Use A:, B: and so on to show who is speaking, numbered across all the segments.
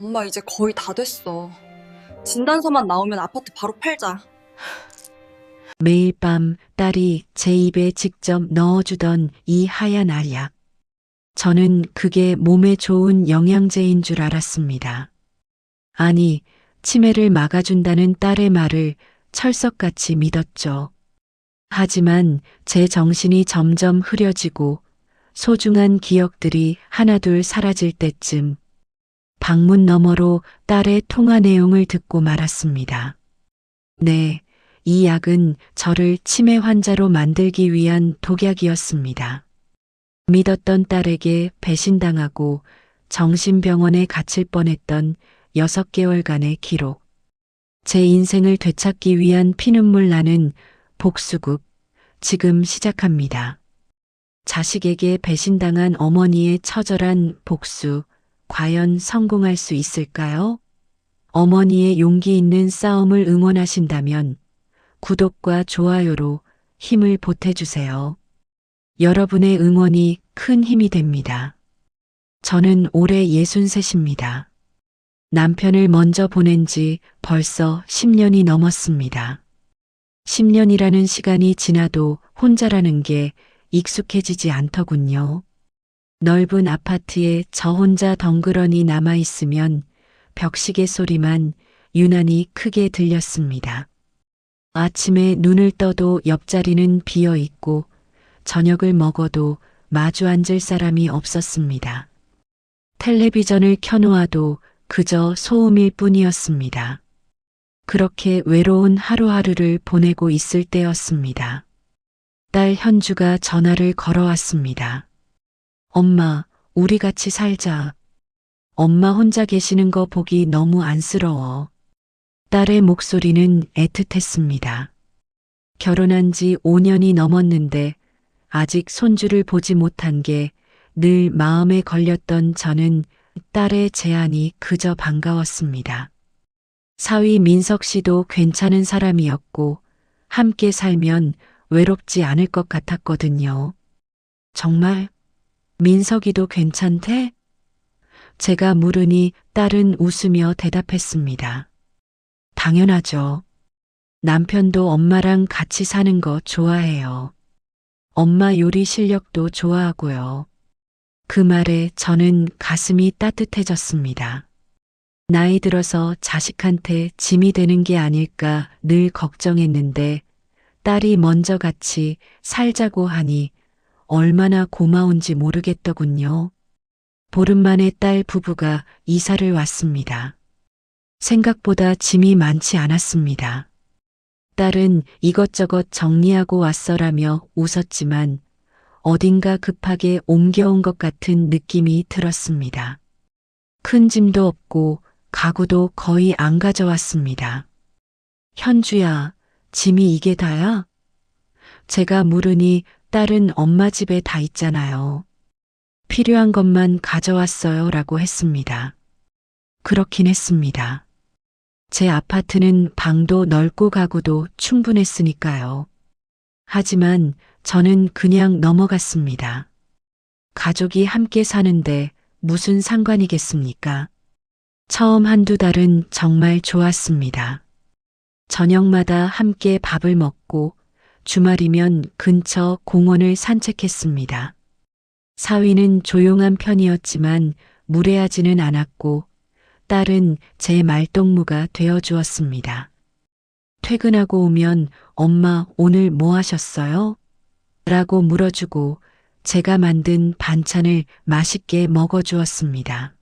A: 엄마 이제 거의 다 됐어. 진단서만 나오면 아파트 바로 팔자.
B: 매일 밤 딸이 제 입에 직접 넣어주던 이 하얀 알약. 저는 그게 몸에 좋은 영양제인 줄 알았습니다. 아니, 치매를 막아준다는 딸의 말을 철석같이 믿었죠. 하지만 제 정신이 점점 흐려지고 소중한 기억들이 하나둘 사라질 때쯤 방문 너머로 딸의 통화 내용을 듣고 말았습니다. 네, 이 약은 저를 치매 환자로 만들기 위한 독약이었습니다. 믿었던 딸에게 배신당하고 정신병원에 갇힐 뻔했던 6개월간의 기록. 제 인생을 되찾기 위한 피눈물 나는 복수극, 지금 시작합니다. 자식에게 배신당한 어머니의 처절한 복수, 과연 성공할 수 있을까요? 어머니의 용기 있는 싸움을 응원하신다면 구독과 좋아요로 힘을 보태주세요. 여러분의 응원이 큰 힘이 됩니다. 저는 올해 63입니다. 남편을 먼저 보낸 지 벌써 10년이 넘었습니다. 10년이라는 시간이 지나도 혼자라는 게 익숙해지지 않더군요. 넓은 아파트에 저 혼자 덩그러니 남아있으면 벽시계 소리만 유난히 크게 들렸습니다. 아침에 눈을 떠도 옆자리는 비어 있고 저녁을 먹어도 마주 앉을 사람이 없었습니다. 텔레비전을 켜놓아도 그저 소음일 뿐이었습니다. 그렇게 외로운 하루하루를 보내고 있을 때였습니다. 딸 현주가 전화를 걸어왔습니다. 엄마, 우리 같이 살자. 엄마 혼자 계시는 거 보기 너무 안쓰러워. 딸의 목소리는 애틋했습니다. 결혼한 지 5년이 넘었는데 아직 손주를 보지 못한 게 늘 마음에 걸렸던 저는 딸의 제안이 그저 반가웠습니다. 사위 민석 씨도 괜찮은 사람이었고 함께 살면 외롭지 않을 것 같았거든요. 정말? 민석이도 괜찮대? 제가 물으니 딸은 웃으며 대답했습니다. 당연하죠. 남편도 엄마랑 같이 사는 거 좋아해요. 엄마 요리 실력도 좋아하고요. 그 말에 저는 가슴이 따뜻해졌습니다. 나이 들어서 자식한테 짐이 되는 게 아닐까 늘 걱정했는데 딸이 먼저 같이 살자고 하니 얼마나 고마운지 모르겠더군요. 보름 만에 딸 부부가 이사를 왔습니다. 생각보다 짐이 많지 않았습니다. 딸은 이것저것 정리하고 왔어라며 웃었지만 어딘가 급하게 옮겨온 것 같은 느낌이 들었습니다. 큰 짐도 없고 가구도 거의 안 가져왔습니다. 현주야, 짐이 이게 다야? 제가 물으니 딸은 엄마 집에 다 있잖아요. 필요한 것만 가져왔어요 라고 했습니다. 그렇긴 했습니다. 제 아파트는 방도 넓고 가구도 충분했으니까요. 하지만 저는 그냥 넘어갔습니다. 가족이 함께 사는데 무슨 상관이겠습니까? 처음 한두 달은 정말 좋았습니다. 저녁마다 함께 밥을 먹고 주말이면 근처 공원을 산책했습니다. 사위는 조용한 편이었지만 무례하지는 않았고 딸은 제 말동무가 되어주었습니다. 퇴근하고 오면 엄마 오늘 뭐 하셨어요? 라고 물어주고 제가 만든 반찬을 맛있게 먹어주었습니다.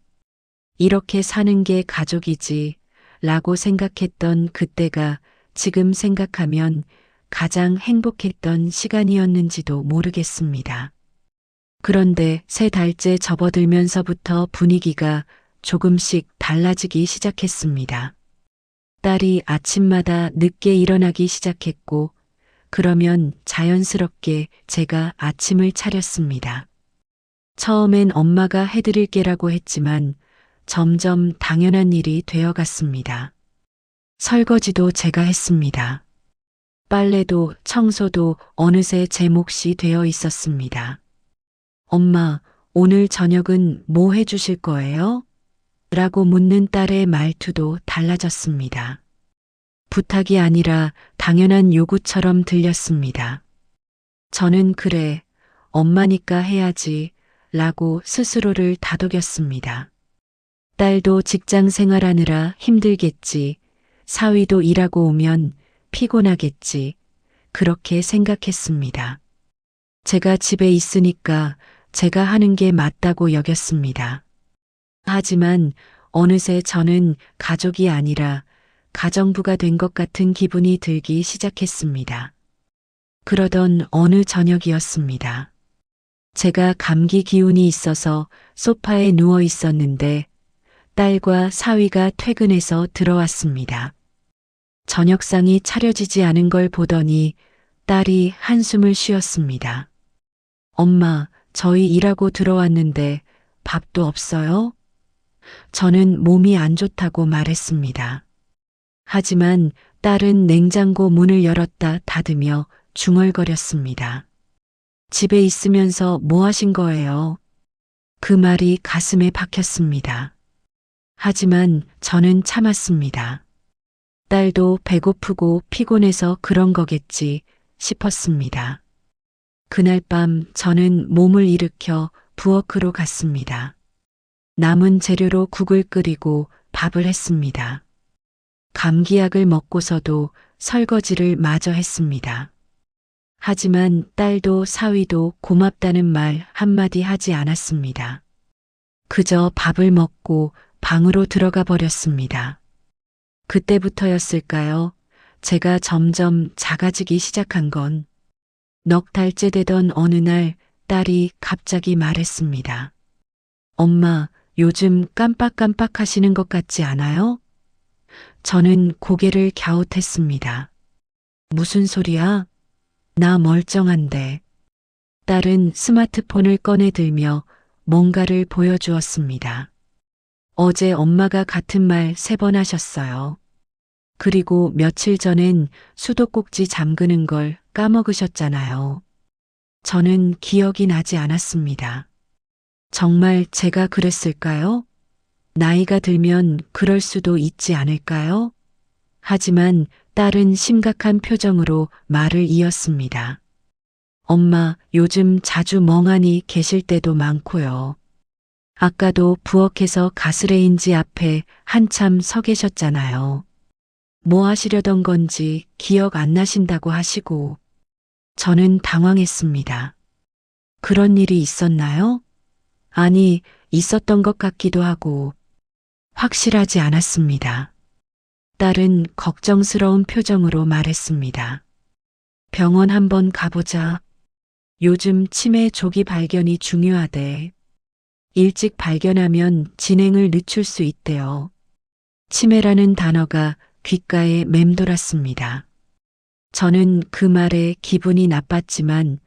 B: 이렇게 사는 게 가족이지 라고 생각했던 그때가 지금 생각하면 가장 행복했던 시간이었는지도 모르겠습니다. 그런데 3달째 접어들면서부터 분위기가 조금씩 달라지기 시작했습니다. 딸이 아침마다 늦게 일어나기 시작했고 그러면 자연스럽게 제가 아침을 차렸습니다. 처음엔 엄마가 해드릴게라고 했지만 점점 당연한 일이 되어갔습니다. 설거지도 제가 했습니다. 빨래도 청소도 어느새 제 몫이 되어 있었습니다. 엄마, 오늘 저녁은 뭐 해주실 거예요? 라고 묻는 딸의 말투도 달라졌습니다. 부탁이 아니라 당연한 요구처럼 들렸습니다. 저는 그래, 엄마니까 해야지 라고 스스로를 다독였습니다. 딸도 직장 생활하느라 힘들겠지, 사위도 일하고 오면 피곤하겠지, 그렇게 생각했습니다. 제가 집에 있으니까 제가 하는 게 맞다고 여겼습니다. 하지만 어느새 저는 가족이 아니라 가정부가 된 것 같은 기분이 들기 시작했습니다. 그러던 어느 저녁이었습니다. 제가 감기 기운이 있어서 소파에 누워 있었는데 딸과 사위가 퇴근해서 들어왔습니다. 저녁상이 차려지지 않은 걸 보더니 딸이 한숨을 쉬었습니다. 엄마, 저희 일하고 들어왔는데 밥도 없어요? 저는 몸이 안 좋다고 말했습니다. 하지만 딸은 냉장고 문을 열었다 닫으며 중얼거렸습니다. 집에 있으면서 뭐 하신 거예요? 그 말이 가슴에 박혔습니다. 하지만 저는 참았습니다. 딸도 배고프고 피곤해서 그런 거겠지 싶었습니다. 그날 밤 저는 몸을 일으켜 부엌으로 갔습니다. 남은 재료로 국을 끓이고 밥을 했습니다. 감기약을 먹고서도 설거지를 마저 했습니다. 하지만 딸도 사위도 고맙다는 말 한마디 하지 않았습니다. 그저 밥을 먹고 방으로 들어가 버렸습니다. 그때부터였을까요? 제가 점점 작아지기 시작한 건. 넉 달째 되던 어느 날 딸이 갑자기 말했습니다. 엄마, 요즘 깜빡깜빡 하시는 것 같지 않아요? 저는 고개를 갸웃했습니다. 무슨 소리야? 나 멀쩡한데. 딸은 스마트폰을 꺼내 들며 뭔가를 보여주었습니다. 어제 엄마가 같은 말 3번 하셨어요. 그리고 며칠 전엔 수도꼭지 잠그는 걸 까먹으셨잖아요. 저는 기억이 나지 않았습니다. 정말 제가 그랬을까요? 나이가 들면 그럴 수도 있지 않을까요? 하지만 딸은 심각한 표정으로 말을 이었습니다. 엄마, 요즘 자주 멍하니 계실 때도 많고요. 아까도 부엌에서 가스레인지 앞에 한참 서 계셨잖아요. 뭐 하시려던 건지 기억 안 나신다고 하시고. 저는 당황했습니다. 그런 일이 있었나요? 아니, 있었던 것 같기도 하고 확실하지 않았습니다. 딸은 걱정스러운 표정으로 말했습니다. 병원 한번 가보자. 요즘 치매 조기 발견이 중요하대. 일찍 발견하면 진행을 늦출 수 있대요. 치매라는 단어가 귓가에 맴돌았습니다. 저는 그 말에 기분이 나빴지만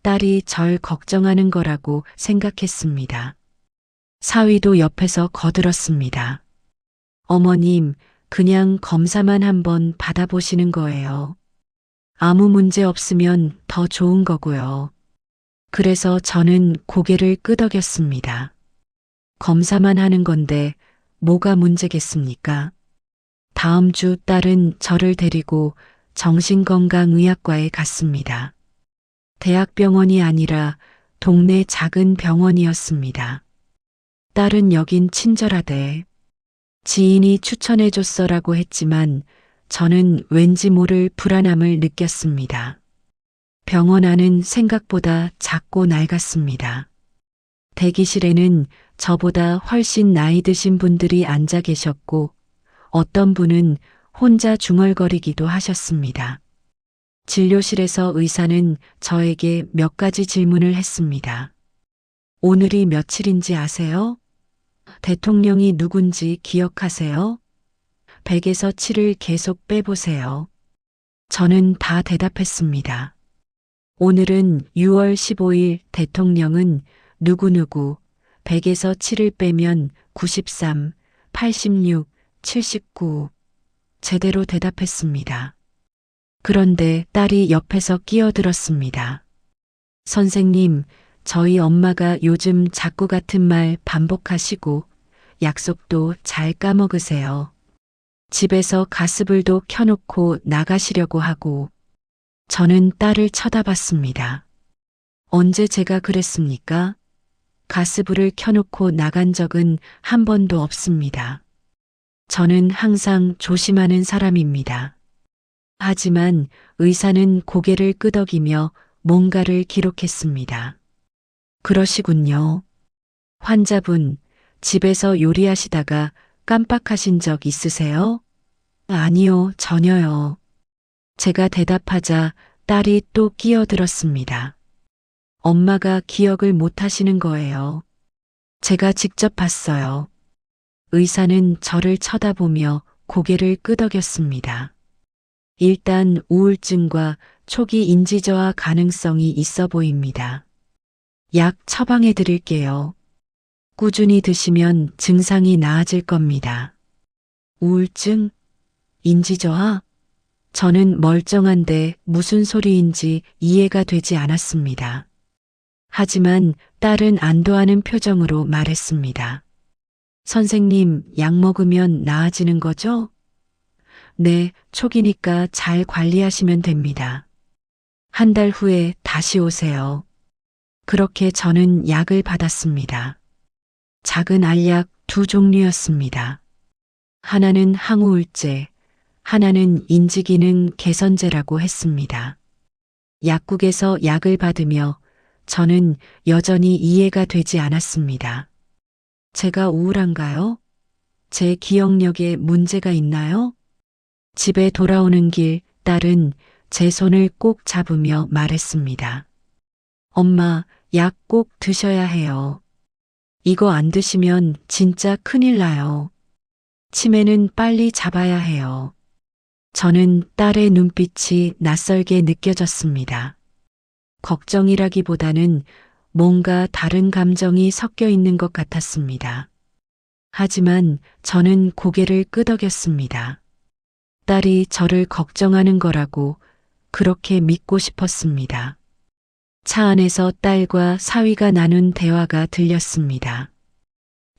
B: 딸이 절 걱정하는 거라고 생각했습니다. 사위도 옆에서 거들었습니다. 어머님, 그냥 검사만 한번 받아보시는 거예요. 아무 문제 없으면 더 좋은 거고요. 그래서 저는 고개를 끄덕였습니다. 검사만 하는 건데 뭐가 문제겠습니까? 다음 주 딸은 저를 데리고 정신건강의학과에 갔습니다. 대학병원이 아니라 동네 작은 병원이었습니다. 딸은 여긴 친절하대. 지인이 추천해줬어라고 했지만 저는 왠지 모를 불안함을 느꼈습니다. 병원 안은 생각보다 작고 낡았습니다. 대기실에는 저보다 훨씬 나이 드신 분들이 앉아 계셨고 어떤 분은 혼자 중얼거리기도 하셨습니다. 진료실에서 의사는 저에게 몇 가지 질문을 했습니다. 오늘이 며칠인지 아세요? 대통령이 누군지 기억하세요? 100에서 7을 계속 빼보세요. 저는 다 대답했습니다. 오늘은 6월 15일 대통령은 누구누구 100에서 7을 빼면 93, 86, 79 제대로 대답했습니다. 그런데 딸이 옆에서 끼어들었습니다. 선생님, 저희 엄마가 요즘 자꾸 같은 말 반복하시고 약속도 잘 까먹으세요. 집에서 가스불도 켜놓고 나가시려고 하고 저는 딸을 쳐다봤습니다. 언제 제가 그랬습니까? 가스불을 켜놓고 나간 적은 한 번도 없습니다. 저는 항상 조심하는 사람입니다. 하지만 의사는 고개를 끄덕이며 뭔가를 기록했습니다. 그러시군요. 환자분, 집에서 요리하시다가 깜빡하신 적 있으세요? 아니요, 전혀요. 제가 대답하자 딸이 또 끼어들었습니다. 엄마가 기억을 못 하시는 거예요. 제가 직접 봤어요. 의사는 저를 쳐다보며 고개를 끄덕였습니다. 일단 우울증과 초기 인지저하 가능성이 있어 보입니다. 약 처방해 드릴게요. 꾸준히 드시면 증상이 나아질 겁니다. 우울증? 인지저하? 저는 멀쩡한데 무슨 소리인지 이해가 되지 않았습니다. 하지만 딸은 안도하는 표정으로 말했습니다. 선생님, 약 먹으면 나아지는 거죠? 네, 초기니까 잘 관리하시면 됩니다. 한 달 후에 다시 오세요. 그렇게 저는 약을 받았습니다. 작은 알약 2종류였습니다. 하나는 항우울제, 하나는 인지기능 개선제라고 했습니다. 약국에서 약을 받으며 저는 여전히 이해가 되지 않았습니다. 제가 우울한가요? 제 기억력에 문제가 있나요? 집에 돌아오는 길 딸은 제 손을 꼭 잡으며 말했습니다. 엄마, 약 꼭 드셔야 해요. 이거 안 드시면 진짜 큰일 나요. 치매는 빨리 잡아야 해요. 저는 딸의 눈빛이 낯설게 느껴졌습니다. 걱정이라기보다는 뭔가 다른 감정이 섞여 있는 것 같았습니다. 하지만 저는 고개를 끄덕였습니다. 딸이 저를 걱정하는 거라고 그렇게 믿고 싶었습니다. 차 안에서 딸과 사위가 나눈 대화가 들렸습니다.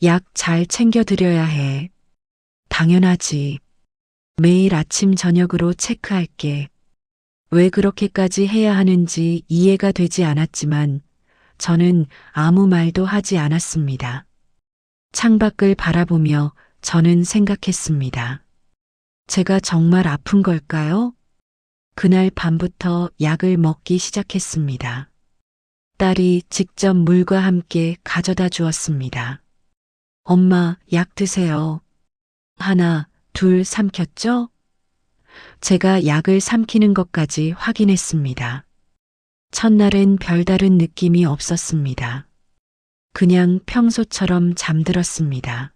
B: 약 잘 챙겨드려야 해. 당연하지. 매일 아침 저녁으로 체크할게. 왜 그렇게까지 해야 하는지 이해가 되지 않았지만 저는 아무 말도 하지 않았습니다. 창밖을 바라보며 저는 생각했습니다. 제가 정말 아픈 걸까요? 그날 밤부터 약을 먹기 시작했습니다. 딸이 직접 물과 함께 가져다 주었습니다. 엄마, 약 드세요. 하나, 둘 삼켰죠? 제가 약을 삼키는 것까지 확인했습니다. 첫날엔 별다른 느낌이 없었습니다. 그냥 평소처럼 잠들었습니다.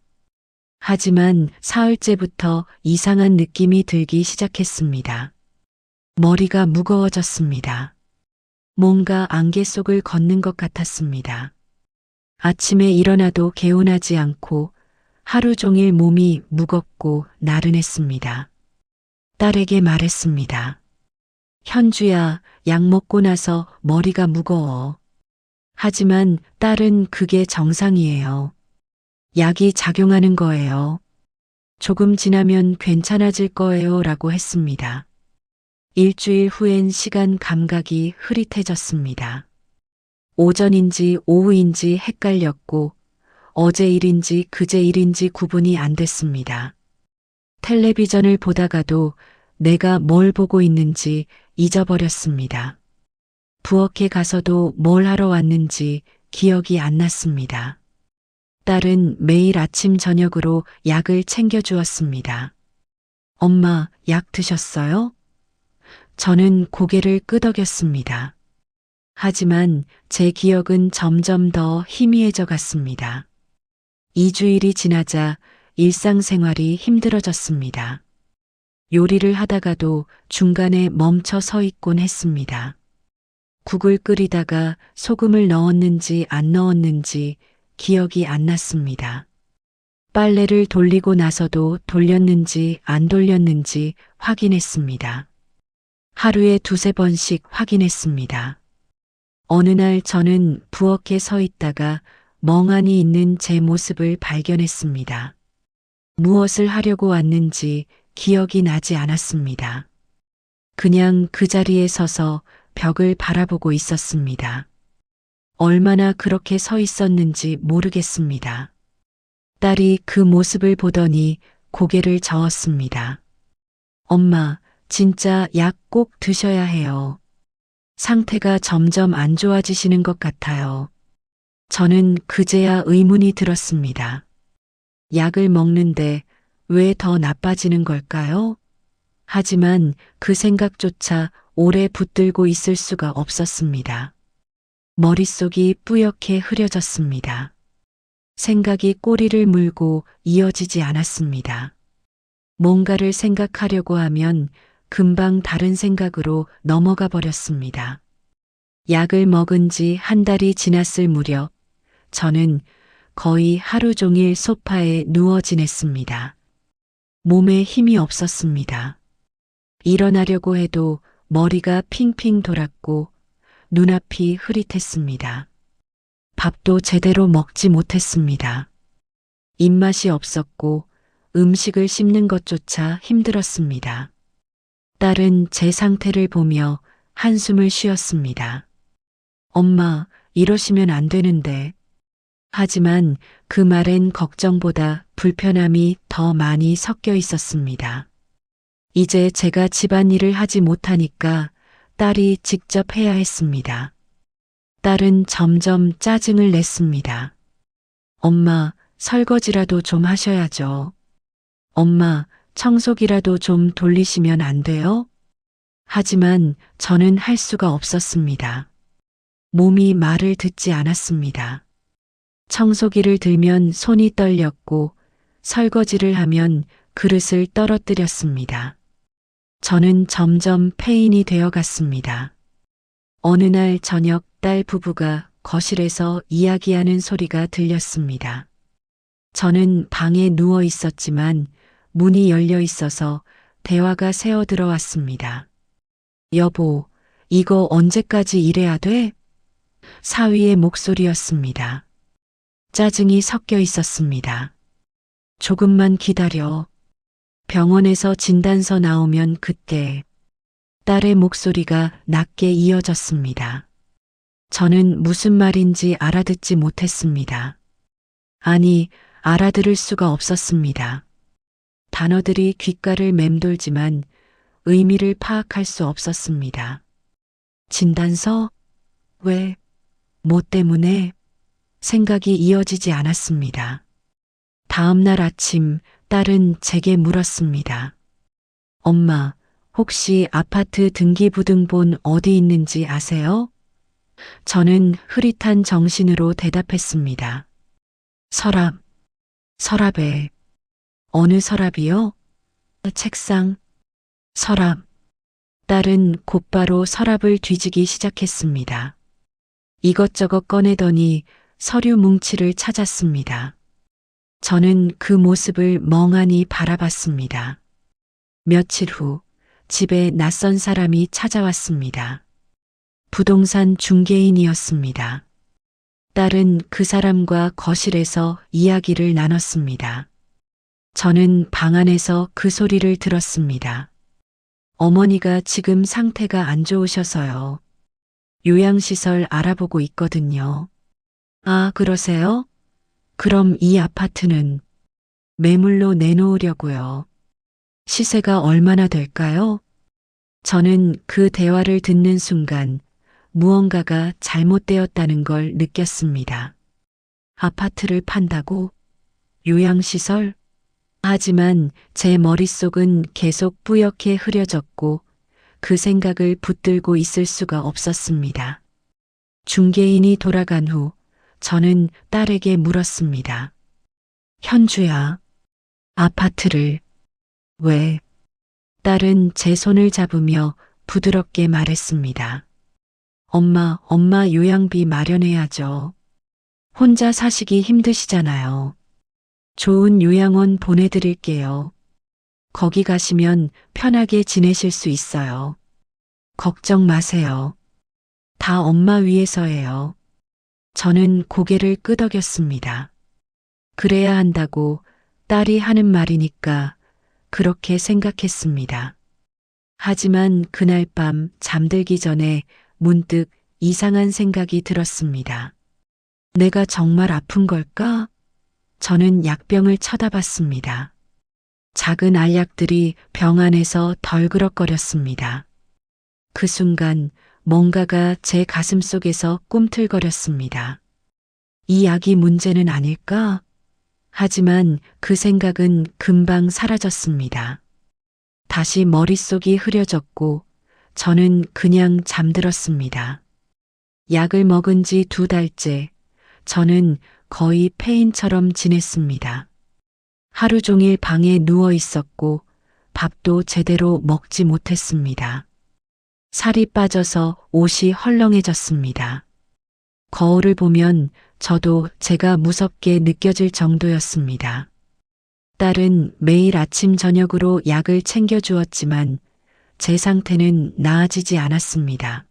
B: 하지만 사흘째부터 이상한 느낌이 들기 시작했습니다. 머리가 무거워졌습니다. 뭔가 안개 속을 걷는 것 같았습니다. 아침에 일어나도 개운하지 않고 하루 종일 몸이 무겁고 나른했습니다. 딸에게 말했습니다. 현주야, 약 먹고 나서 머리가 무거워. 하지만 딸은 그게 정상이에요. 약이 작용하는 거예요. 조금 지나면 괜찮아질 거예요 라고 했습니다. 일주일 후엔 시간 감각이 흐릿해졌습니다. 오전인지 오후인지 헷갈렸고 어제 일인지 그제 일인지 구분이 안 됐습니다. 텔레비전을 보다가도 내가 뭘 보고 있는지 잊어버렸습니다. 부엌에 가서도 뭘 하러 왔는지 기억이 안 났습니다. 딸은 매일 아침 저녁으로 약을 챙겨주었습니다. 엄마, 약 드셨어요? 저는 고개를 끄덕였습니다. 하지만 제 기억은 점점 더 희미해져 갔습니다. 2주일이 지나자 일상생활이 힘들어졌습니다. 요리를 하다가도 중간에 멈춰 서 있곤 했습니다. 국을 끓이다가 소금을 넣었는지 안 넣었는지 기억이 안 났습니다. 빨래를 돌리고 나서도 돌렸는지 안 돌렸는지 확인했습니다. 하루에 2~3번씩 확인했습니다. 어느 날 저는 부엌에 서 있다가 멍하니 있는 제 모습을 발견했습니다. 무엇을 하려고 왔는지 기억이 나지 않았습니다. 그냥 그 자리에 서서 벽을 바라보고 있었습니다. 얼마나 그렇게 서 있었는지 모르겠습니다. 딸이 그 모습을 보더니 고개를 저었습니다. 엄마, 진짜 약 꼭 드셔야 해요. 상태가 점점 안 좋아지시는 것 같아요. 저는 그제야 의문이 들었습니다. 약을 먹는데 왜 더 나빠지는 걸까요? 하지만 그 생각조차 오래 붙들고 있을 수가 없었습니다. 머릿속이 뿌옇게 흐려졌습니다. 생각이 꼬리를 물고 이어지지 않았습니다. 뭔가를 생각하려고 하면 금방 다른 생각으로 넘어가 버렸습니다. 약을 먹은 지 한 달이 지났을 무렵 저는 거의 하루 종일 소파에 누워 지냈습니다. 몸에 힘이 없었습니다. 일어나려고 해도 머리가 핑핑 돌았고 눈앞이 흐릿했습니다. 밥도 제대로 먹지 못했습니다. 입맛이 없었고 음식을 씹는 것조차 힘들었습니다. 딸은 제 상태를 보며 한숨을 쉬었습니다. 엄마, 이러시면 안 되는데. 하지만 그 말엔 걱정보다 불편함이 더 많이 섞여 있었습니다. 이제 제가 집안일을 하지 못하니까 딸이 직접 해야 했습니다. 딸은 점점 짜증을 냈습니다. 엄마, 설거지라도 좀 하셔야죠. 엄마, 청소기라도 좀 돌리시면 안 돼요? 하지만 저는 할 수가 없었습니다. 몸이 말을 듣지 않았습니다. 청소기를 들면 손이 떨렸고 설거지를 하면 그릇을 떨어뜨렸습니다. 저는 점점 폐인이 되어 갔습니다. 어느 날 저녁 딸 부부가 거실에서 이야기하는 소리가 들렸습니다. 저는 방에 누워 있었지만 문이 열려 있어서 대화가 새어 들어왔습니다. 여보, 이거 언제까지 이래야 돼? 사위의 목소리였습니다. 짜증이 섞여 있었습니다. 조금만 기다려. 병원에서 진단서 나오면 그때. 딸의 목소리가 낮게 이어졌습니다. 저는 무슨 말인지 알아듣지 못했습니다. 아니, 알아들을 수가 없었습니다. 단어들이 귓가를 맴돌지만 의미를 파악할 수 없었습니다. 진단서? 왜? 뭐 때문에? 생각이 이어지지 않았습니다. 다음 날 아침 딸은 제게 물었습니다. 엄마, 혹시 아파트 등기부등본 어디 있는지 아세요? 저는 흐릿한 정신으로 대답했습니다. 서랍, 서랍에. 어느 서랍이요? 책상. 서랍. 딸은 곧바로 서랍을 뒤지기 시작했습니다. 이것저것 꺼내더니 서류 뭉치를 찾았습니다. 저는 그 모습을 멍하니 바라봤습니다. 며칠 후 집에 낯선 사람이 찾아왔습니다. 부동산 중개인이었습니다. 딸은 그 사람과 거실에서 이야기를 나눴습니다. 저는 방 안에서 그 소리를 들었습니다. 어머니가 지금 상태가 안 좋으셔서요. 요양시설 알아보고 있거든요. 아, 그러세요? 그럼 이 아파트는 매물로 내놓으려고요. 시세가 얼마나 될까요? 저는 그 대화를 듣는 순간 무언가가 잘못되었다는 걸 느꼈습니다. 아파트를 판다고? 요양시설? 하지만 제 머릿속은 계속 뿌옇게 흐려졌고 그 생각을 붙들고 있을 수가 없었습니다. 중개인이 돌아간 후 저는 딸에게 물었습니다. 현주야, 아파트를 왜? 딸은 제 손을 잡으며 부드럽게 말했습니다. 엄마 요양비 마련해야죠. 혼자 사시기 힘드시잖아요. 좋은 요양원 보내드릴게요. 거기 가시면 편하게 지내실 수 있어요. 걱정 마세요. 다 엄마 위해서예요. 저는 고개를 끄덕였습니다. 그래야 한다고 딸이 하는 말이니까 그렇게 생각했습니다. 하지만 그날 밤 잠들기 전에 문득 이상한 생각이 들었습니다. 내가 정말 아픈 걸까? 저는 약병을 쳐다봤습니다. 작은 알약들이 병 안에서 덜그럭거렸습니다. 그 순간 뭔가가 제 가슴 속에서 꿈틀거렸습니다. 이 약이 문제는 아닐까? 하지만 그 생각은 금방 사라졌습니다. 다시 머릿속이 흐려졌고 저는 그냥 잠들었습니다. 약을 먹은 지 2달째 저는 거의 폐인처럼 지냈습니다. 하루 종일 방에 누워 있었고 밥도 제대로 먹지 못했습니다. 살이 빠져서 옷이 헐렁해졌습니다. 거울을 보면 저도 제가 무섭게 느껴질 정도였습니다. 딸은 매일 아침 저녁으로 약을 챙겨주었지만 제 상태는 나아지지 않았습니다.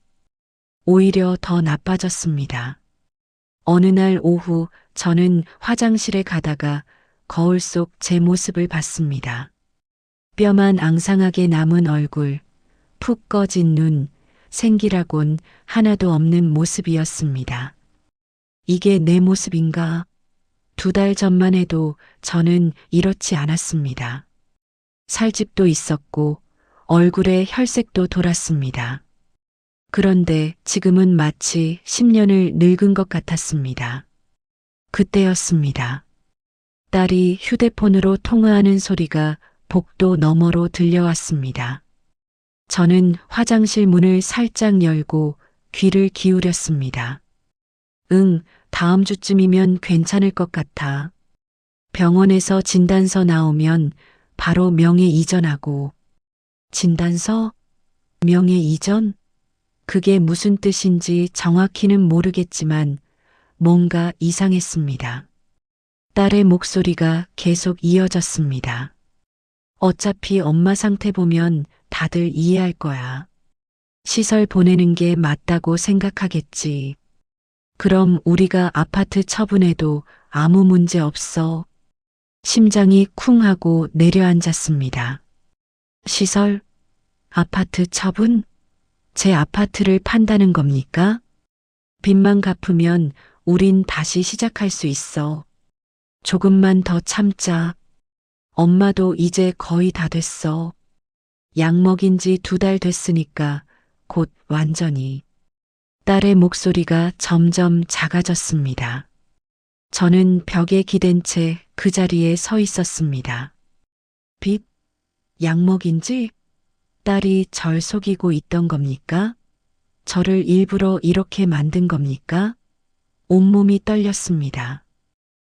B: 오히려 더 나빠졌습니다. 어느 날 오후 저는 화장실에 가다가 거울 속 제 모습을 봤습니다. 뼈만 앙상하게 남은 얼굴, 푹 꺼진 눈, 생기라곤 하나도 없는 모습이었습니다. 이게 내 모습인가? 2달 전만 해도 저는 이렇지 않았습니다. 살집도 있었고 얼굴에 혈색도 돌았습니다. 그런데 지금은 마치 10년을 늙은 것 같았습니다. 그때였습니다. 딸이 휴대폰으로 통화하는 소리가 복도 너머로 들려왔습니다. 저는 화장실 문을 살짝 열고 귀를 기울였습니다. 응, 다음 주쯤이면 괜찮을 것 같아. 병원에서 진단서 나오면 바로 명예 이전하고. 진단서? 명예 이전? 그게 무슨 뜻인지 정확히는 모르겠지만 뭔가 이상했습니다. 딸의 목소리가 계속 이어졌습니다. 어차피 엄마 상태 보면 다들 이해할 거야. 시설 보내는 게 맞다고 생각하겠지. 그럼 우리가 아파트 처분해도 아무 문제 없어. 심장이 쿵 하고 내려앉았습니다. 시설? 아파트 처분? 제 아파트를 판다는 겁니까? 빚만 갚으면 우린 다시 시작할 수 있어. 조금만 더 참자. 엄마도 이제 거의 다 됐어. 약 먹인 지 2달 됐으니까 곧 완전히. 딸의 목소리가 점점 작아졌습니다. 저는 벽에 기댄 채 그 자리에 서 있었습니다. 빚? 약 먹인 지? 딸이 절 속이고 있던 겁니까? 저를 일부러 이렇게 만든 겁니까? 온몸이 떨렸습니다.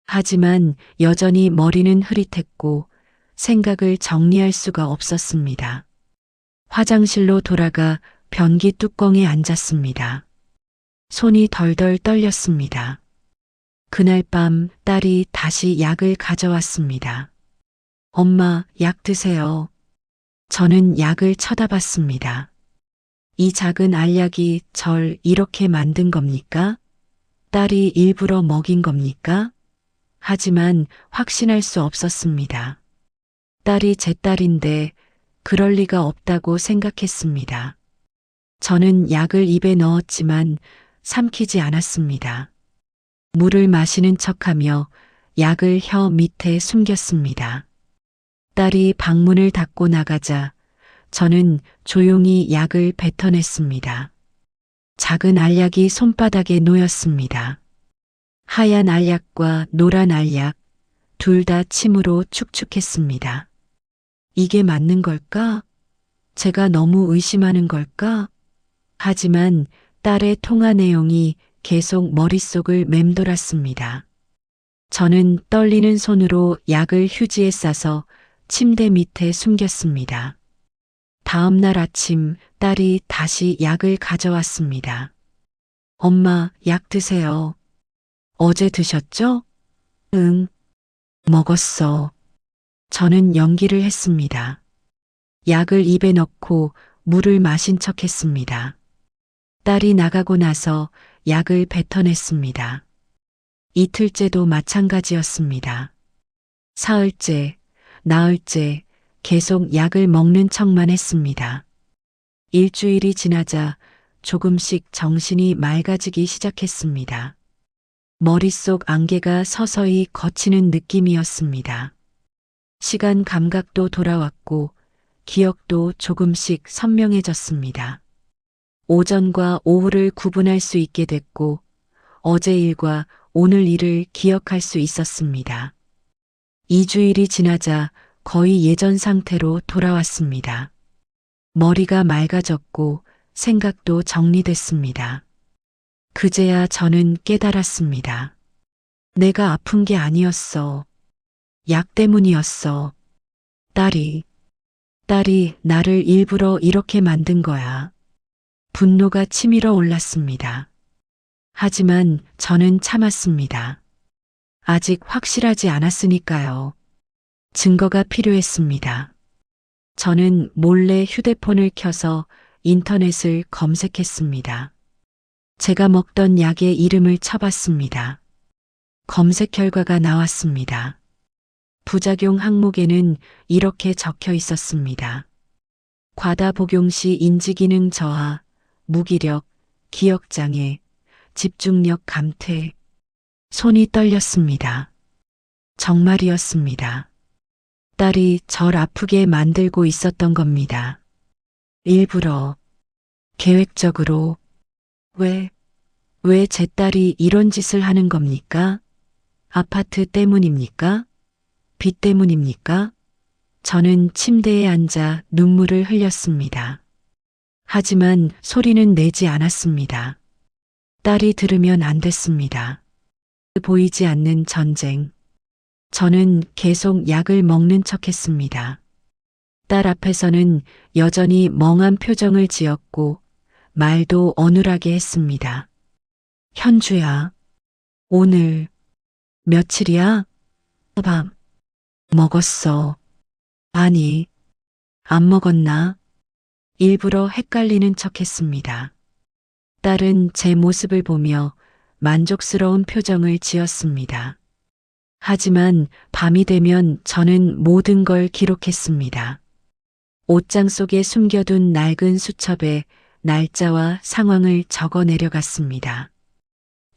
B: 하지만 여전히 머리는 흐릿했고 생각을 정리할 수가 없었습니다. 화장실로 돌아가 변기 뚜껑에 앉았습니다. 손이 덜덜 떨렸습니다. 그날 밤 딸이 다시 약을 가져왔습니다. 엄마, 약 드세요. 저는 약을 쳐다봤습니다. 이 작은 알약이 절 이렇게 만든 겁니까? 딸이 일부러 먹인 겁니까? 하지만 확신할 수 없었습니다. 딸이 제 딸인데 그럴 리가 없다고 생각했습니다. 저는 약을 입에 넣었지만 삼키지 않았습니다. 물을 마시는 척하며 약을 혀 밑에 숨겼습니다. 딸이 방문을 닫고 나가자 저는 조용히 약을 뱉어냈습니다. 작은 알약이 손바닥에 놓였습니다. 하얀 알약과 노란 알약, 둘 다 침으로 축축했습니다. 이게 맞는 걸까? 제가 너무 의심하는 걸까? 하지만 딸의 통화 내용이 계속 머릿속을 맴돌았습니다. 저는 떨리는 손으로 약을 휴지에 싸서 침대 밑에 숨겼습니다. 다음 날 아침 딸이 다시 약을 가져왔습니다. 엄마, 약 드세요. 어제 드셨죠? 응, 먹었어. 저는 연기를 했습니다. 약을 입에 넣고 물을 마신 척 했습니다. 딸이 나가고 나서 약을 뱉어냈습니다. 이틀째도 마찬가지였습니다. 사흘째, 나흘째 계속 약을 먹는 척만 했습니다. 일주일이 지나자 조금씩 정신이 맑아지기 시작했습니다. 머릿속 안개가 서서히 걷히는 느낌이었습니다. 시간 감각도 돌아왔고 기억도 조금씩 선명해졌습니다. 오전과 오후를 구분할 수 있게 됐고 어제 일과 오늘 일을 기억할 수 있었습니다. 2주일이 지나자 거의 예전 상태로 돌아왔습니다. 머리가 맑아졌고 생각도 정리됐습니다. 그제야 저는 깨달았습니다. 내가 아픈 게 아니었어. 약 때문이었어. 딸이 나를 일부러 이렇게 만든 거야. 분노가 치밀어 올랐습니다. 하지만 저는 참았습니다. 아직 확실하지 않았으니까요. 증거가 필요했습니다. 저는 몰래 휴대폰을 켜서 인터넷을 검색했습니다. 제가 먹던 약의 이름을 쳐봤습니다. 검색 결과가 나왔습니다. 부작용 항목에는 이렇게 적혀 있었습니다. 과다 복용 시 인지기능 저하, 무기력, 기억장애, 집중력 감퇴. 손이 떨렸습니다. 정말이었습니다. 딸이 절 아프게 만들고 있었던 겁니다. 일부러, 계획적으로. 왜 제 딸이 이런 짓을 하는 겁니까? 아파트 때문입니까? 빚 때문입니까? 저는 침대에 앉아 눈물을 흘렸습니다. 하지만 소리는 내지 않았습니다. 딸이 들으면 안 됐습니다. 보이지 않는 전쟁. 저는 계속 약을 먹는 척 했습니다. 딸 앞에서는 여전히 멍한 표정을 지었고 말도 어눌하게 했습니다. 현주야, 오늘 며칠이야? 밤 먹었어. 아니, 안 먹었나? 일부러 헷갈리는 척 했습니다. 딸은 제 모습을 보며 만족스러운 표정을 지었습니다. 하지만 밤이 되면 저는 모든 걸 기록했습니다. 옷장 속에 숨겨둔 낡은 수첩에 날짜와 상황을 적어 내려갔습니다.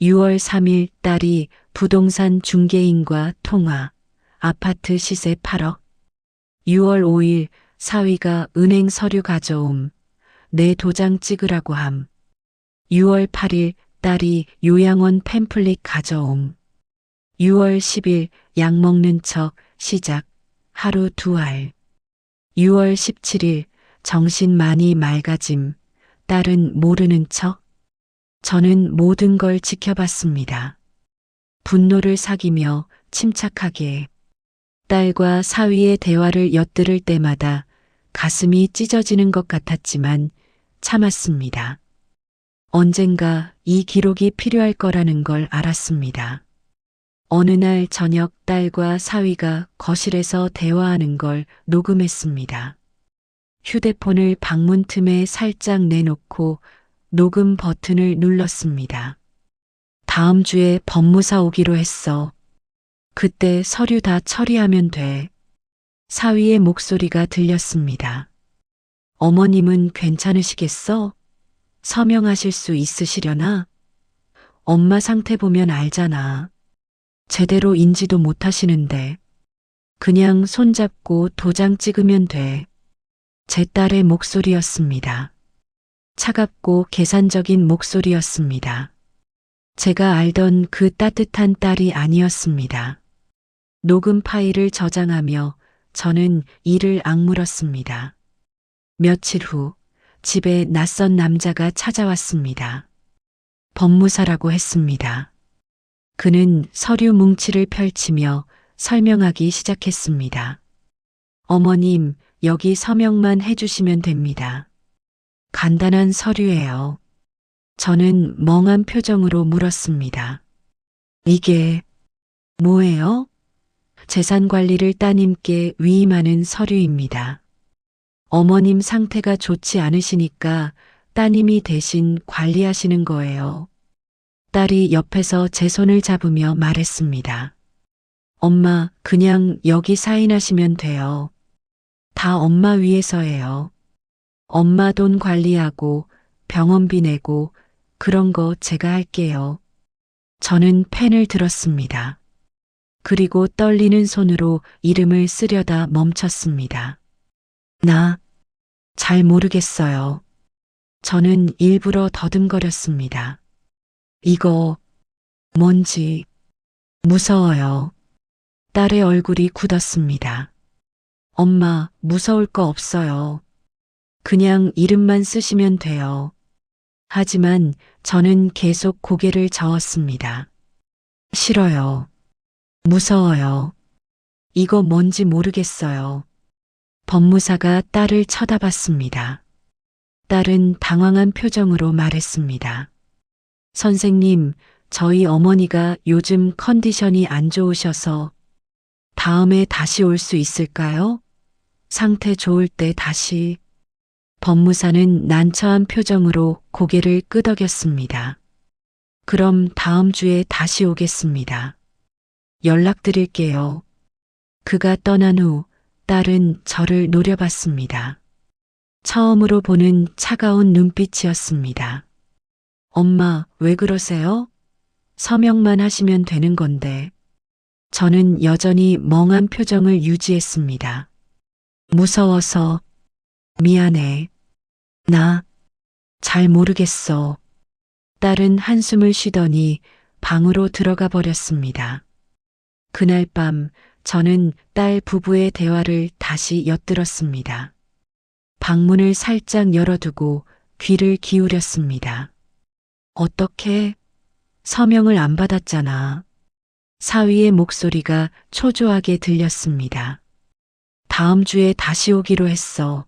B: 6월 3일 딸이 부동산 중개인과 통화, 아파트 시세 8억. 6월 5일 사위가 은행 서류 가져옴, 내 도장 찍으라고 함. 6월 8일 딸이 요양원 팸플릿 가져옴. 6월 10일 약 먹는 척 시작, 하루 2알. 6월 17일 정신 많이 맑아짐, 딸은 모르는 척. 저는 모든 걸 지켜봤습니다. 분노를 사귀며 침착하게. 딸과 사위의 대화를 엿들을 때마다 가슴이 찢어지는 것 같았지만 참았습니다. 언젠가 이 기록이 필요할 거라는 걸 알았습니다. 어느 날 저녁 딸과 사위가 거실에서 대화하는 걸 녹음했습니다. 휴대폰을 방문 틈에 살짝 내놓고 녹음 버튼을 눌렀습니다. 다음 주에 법무사 오기로 했어. 그때 서류 다 처리하면 돼. 사위의 목소리가 들렸습니다. 어머님은 괜찮으시겠어? 서명하실 수 있으시려나? 엄마 상태 보면 알잖아. 제대로 인지도 못하시는데. 그냥 손잡고 도장 찍으면 돼. 제 딸의 목소리였습니다. 차갑고 계산적인 목소리였습니다. 제가 알던 그 따뜻한 딸이 아니었습니다. 녹음 파일을 저장하며 저는 이를 악물었습니다. 며칠 후 집에 낯선 남자가 찾아왔습니다. 법무사라고 했습니다. 그는 서류 뭉치를 펼치며 설명하기 시작했습니다. 어머님, 여기 서명만 해주시면 됩니다. 간단한 서류예요. 저는 멍한 표정으로 물었습니다. 이게 뭐예요? 재산 관리를 따님께 위임하는 서류입니다. 어머님 상태가 좋지 않으시니까 따님이 대신 관리하시는 거예요. 딸이 옆에서 제 손을 잡으며 말했습니다. 엄마, 그냥 여기 사인하시면 돼요. 다 엄마 위해서예요. 엄마 돈 관리하고 병원비 내고 그런 거 제가 할게요. 저는 펜을 들었습니다. 그리고 떨리는 손으로 이름을 쓰려다 멈췄습니다. 나 잘 모르겠어요. 저는 일부러 더듬거렸습니다. 이거 뭔지 무서워요. 딸의 얼굴이 굳었습니다. 엄마, 무서울 거 없어요. 그냥 이름만 쓰시면 돼요. 하지만 저는 계속 고개를 저었습니다. 싫어요. 무서워요. 이거 뭔지 모르겠어요. 법무사가 딸을 쳐다봤습니다. 딸은 당황한 표정으로 말했습니다. 선생님, 저희 어머니가 요즘 컨디션이 안 좋으셔서 다음에 다시 올 수 있을까요? 상태 좋을 때 다시. 법무사는 난처한 표정으로 고개를 끄덕였습니다. 그럼 다음 주에 다시 오겠습니다. 연락드릴게요. 그가 떠난 후 딸은 저를 노려봤습니다. 처음으로 보는 차가운 눈빛이었습니다. 엄마, 왜 그러세요? 서명만 하시면 되는 건데. 저는 여전히 멍한 표정을 유지했습니다. 무서워서. 미안해. 나 잘 모르겠어. 딸은 한숨을 쉬더니 방으로 들어가 버렸습니다. 그날 밤 저는 딸 부부의 대화를 다시 엿들었습니다. 방문을 살짝 열어두고 귀를 기울였습니다. 어떻게? 서명을 안 받았잖아. 사위의 목소리가 초조하게 들렸습니다. 다음 주에 다시 오기로 했어.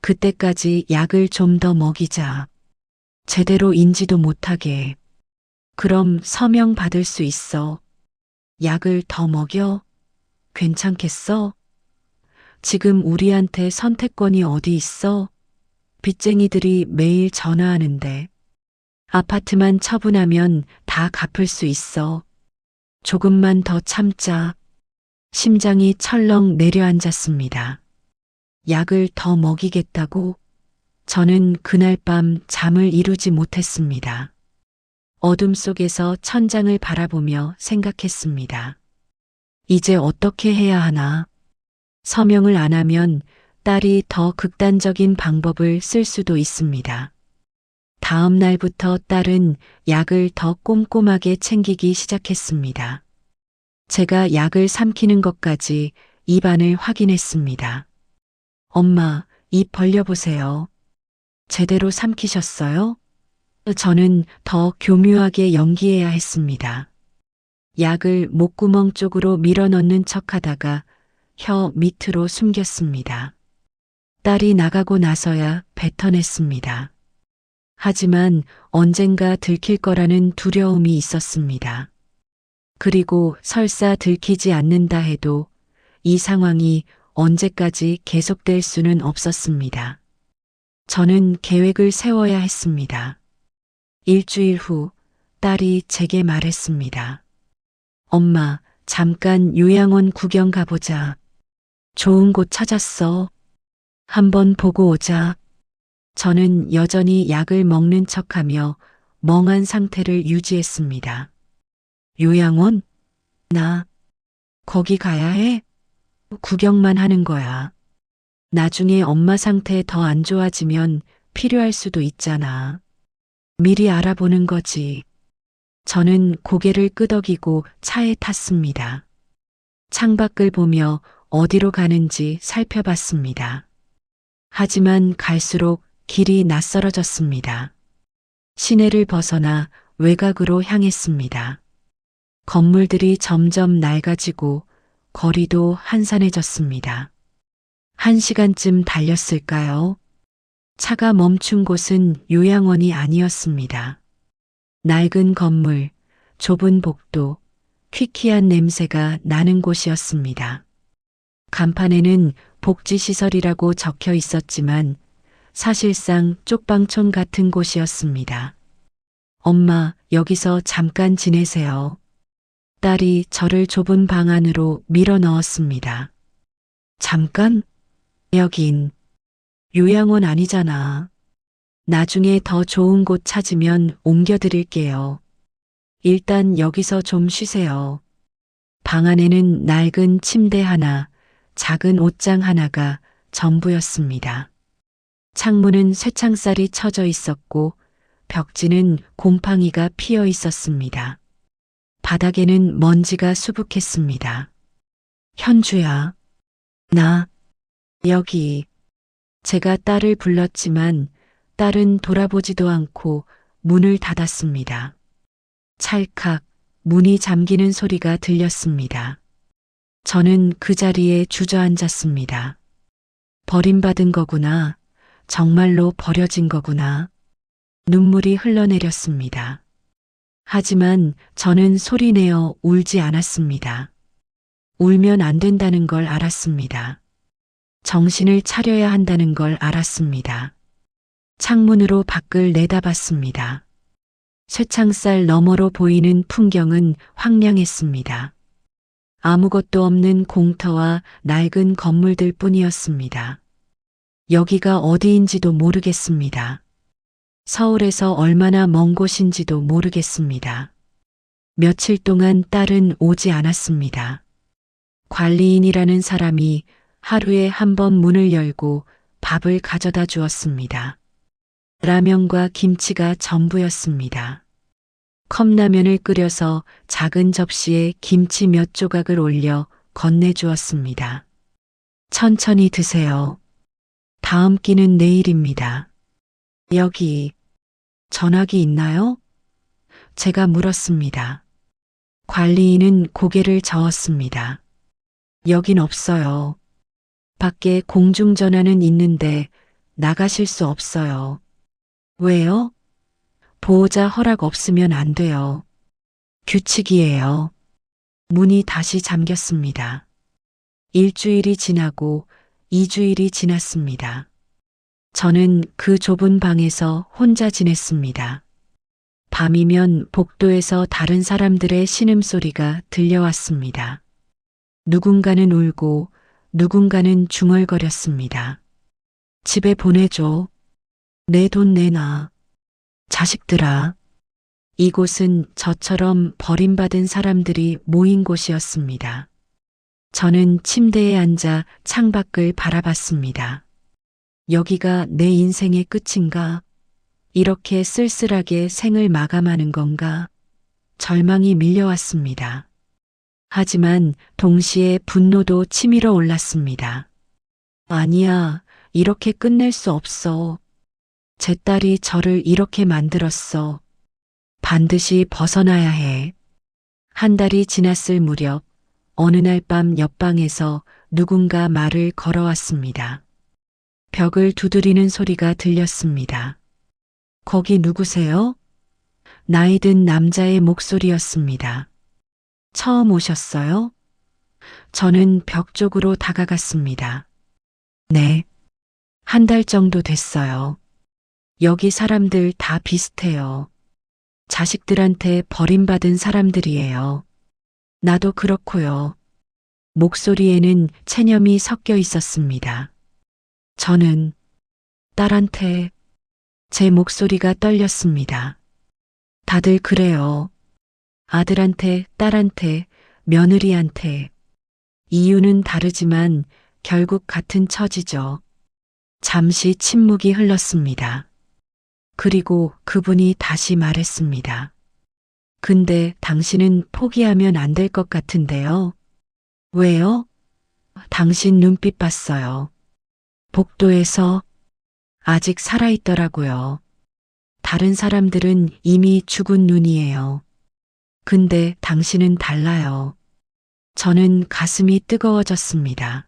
B: 그때까지 약을 좀 더 먹이자. 제대로 인지도 못하게. 그럼 서명 받을 수 있어. 약을 더 먹여? 괜찮겠어? 지금 우리한테 선택권이 어디 있어? 빚쟁이들이 매일 전화하는데. 아파트만 처분하면 다 갚을 수 있어. 조금만 더 참자. 심장이 철렁 내려앉았습니다. 약을 더 먹이겠다고? 저는 그날 밤 잠을 이루지 못했습니다. 어둠 속에서 천장을 바라보며 생각했습니다. 이제 어떻게 해야 하나? 서명을 안 하면 딸이 더 극단적인 방법을 쓸 수도 있습니다. 다음 날부터 딸은 약을 더 꼼꼼하게 챙기기 시작했습니다. 제가 약을 삼키는 것까지 입안을 확인했습니다. 엄마, 입 벌려보세요. 제대로 삼키셨어요? 저는 더 교묘하게 연기해야 했습니다. 약을 목구멍 쪽으로 밀어넣는 척하다가 혀 밑으로 숨겼습니다. 딸이 나가고 나서야 뱉어냈습니다. 하지만 언젠가 들킬 거라는 두려움이 있었습니다. 그리고 설사 들키지 않는다 해도 이 상황이 언제까지 계속될 수는 없었습니다. 저는 계획을 세워야 했습니다. 일주일 후 딸이 제게 말했습니다. 엄마, 잠깐 요양원 구경 가보자. 좋은 곳 찾았어. 한번 보고 오자. 저는 여전히 약을 먹는 척하며 멍한 상태를 유지했습니다. 요양원? 나 거기 가야 해? 구경만 하는 거야. 나중에 엄마 상태 더 안 좋아지면 필요할 수도 있잖아. 미리 알아보는 거지. 저는 고개를 끄덕이고 차에 탔습니다. 창밖을 보며 어디로 가는지 살펴봤습니다. 하지만 갈수록 길이 낯설어졌습니다. 시내를 벗어나 외곽으로 향했습니다. 건물들이 점점 낡아지고 거리도 한산해졌습니다. 1시간쯤 달렸을까요? 차가 멈춘 곳은 요양원이 아니었습니다. 낡은 건물, 좁은 복도, 퀴퀴한 냄새가 나는 곳이었습니다. 간판에는 복지시설이라고 적혀 있었지만 사실상 쪽방촌 같은 곳이었습니다. 엄마, 여기서 잠깐 지내세요. 딸이 저를 좁은 방 안으로 밀어 넣었습니다. 잠깐? 여긴 요양원 아니잖아. 나중에 더 좋은 곳 찾으면 옮겨드릴게요. 일단 여기서 좀 쉬세요. 방 안에는 낡은 침대 하나, 작은 옷장 하나가 전부였습니다. 창문은 쇠창살이 쳐져 있었고 벽지는 곰팡이가 피어 있었습니다. 바닥에는 먼지가 수북했습니다. 현주야, 나 여기. 제가 딸을 불렀지만 딸은 돌아보지도 않고 문을 닫았습니다. 찰칵 문이 잠기는 소리가 들렸습니다. 저는 그 자리에 주저앉았습니다. 버림받은 거구나. 정말로 버려진 거구나. 눈물이 흘러내렸습니다. 하지만 저는 소리내어 울지 않았습니다. 울면 안 된다는 걸 알았습니다. 정신을 차려야 한다는 걸 알았습니다. 창문으로 밖을 내다봤습니다. 쇠창살 너머로 보이는 풍경은 황량했습니다. 아무것도 없는 공터와 낡은 건물들 뿐이었습니다. 여기가 어디인지도 모르겠습니다. 서울에서 얼마나 먼 곳인지도 모르겠습니다. 며칠 동안 딸은 오지 않았습니다. 관리인이라는 사람이 하루에 한 번 문을 열고 밥을 가져다 주었습니다. 라면과 김치가 전부였습니다. 컵라면을 끓여서 작은 접시에 김치 몇 조각을 올려 건네주었습니다. 천천히 드세요. 다음 끼는 내일입니다. 여기 전화기 있나요? 제가 물었습니다. 관리인은 고개를 저었습니다. 여긴 없어요. 밖에 공중전화는 있는데 나가실 수 없어요. 왜요? 보호자 허락 없으면 안 돼요. 규칙이에요. 문이 다시 잠겼습니다. 일주일이 지나고 2주일이 지났습니다. 저는 그 좁은 방에서 혼자 지냈습니다. 밤이면 복도에서 다른 사람들의 신음소리가 들려왔습니다. 누군가는 울고 누군가는 중얼거렸습니다. 집에 보내줘. 내 돈 내놔. 자식들아. 이곳은 저처럼 버림받은 사람들이 모인 곳이었습니다. 저는 침대에 앉아 창밖을 바라봤습니다. 여기가 내 인생의 끝인가? 이렇게 쓸쓸하게 생을 마감하는 건가? 절망이 밀려왔습니다. 하지만 동시에 분노도 치밀어 올랐습니다. 아니야, 이렇게 끝낼 수 없어. 제 딸이 저를 이렇게 만들었어. 반드시 벗어나야 해. 한 달이 지났을 무렵 어느 날 밤 옆방에서 누군가 말을 걸어왔습니다. 벽을 두드리는 소리가 들렸습니다. 거기 누구세요? 나이 든 남자의 목소리였습니다. 처음 오셨어요? 저는 벽 쪽으로 다가갔습니다. 네. 한 달 정도 됐어요. 여기 사람들 다 비슷해요. 자식들한테 버림받은 사람들이에요. 나도 그렇고요. 목소리에는 체념이 섞여 있었습니다. 저는 딸한테 제 목소리가 떨렸습니다. 다들 그래요. 아들한테, 딸한테, 며느리한테. 이유는 다르지만 결국 같은 처지죠. 잠시 침묵이 흘렀습니다. 그리고 그분이 다시 말했습니다. 근데 당신은 포기하면 안 될 것 같은데요. 왜요? 당신 눈빛 봤어요. 복도에서 아직 살아있더라고요. 다른 사람들은 이미 죽은 눈이에요. 근데 당신은 달라요. 저는 가슴이 뜨거워졌습니다.